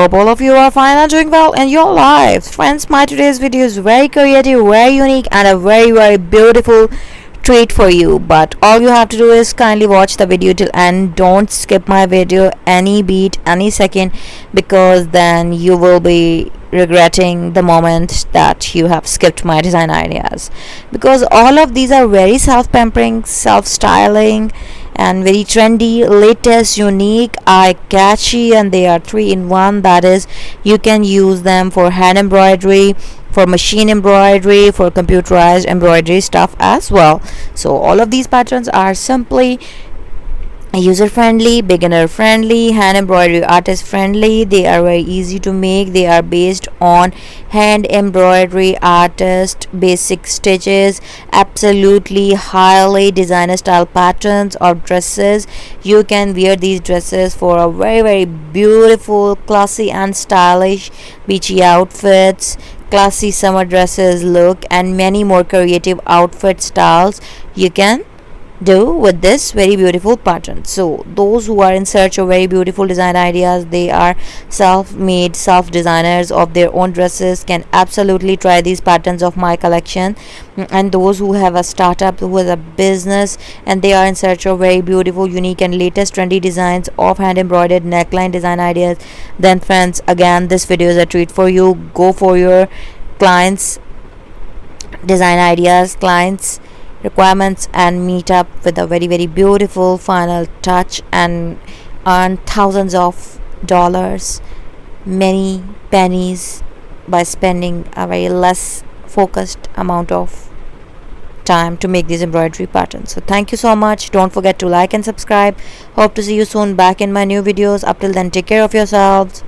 Hope all of you are fine and doing well in your lives. Friends, my today's video is very creative, very unique, and a very beautiful treat for you. But all you have to do is kindly watch the video till end. Don't skip my video any beat, any second, because then you will be regretting the moment that you have skipped my design ideas, because all of these are very self-pampering, self-styling, and very trendy, latest, unique, eye catchy, and they are 3 in 1. That is, you can use them for hand embroidery, for machine embroidery, for computerized embroidery stuff as well. So all of these patterns are simply user friendly, beginner friendly, hand embroidery artist friendly. They are very easy to make. They are based on hand embroidery artist basic stitches, absolutely highly designer style patterns of dresses. You can wear these dresses for a very beautiful, classy and stylish beachy outfits, classy summer dresses look, and many more creative outfit styles you can do with this very beautiful pattern. So those who are in search of very beautiful design ideas, they are self-made, self-designers of their own dresses, can absolutely try these patterns of my collection. And those who have a startup, who has a business, and they are in search of very beautiful, unique and latest trendy designs of hand embroidered neckline design ideas, then friends, again this video is a treat for you. Go for your clients design ideas, clients requirements, and meet up with a very beautiful final touch and earn thousands of dollars, many pennies, by spending a very less focused amount of time to make these embroidery patterns. So thank you so much. Don't forget to like and subscribe. Hope to see you soon back in my new videos. Up till then, take care of yourselves.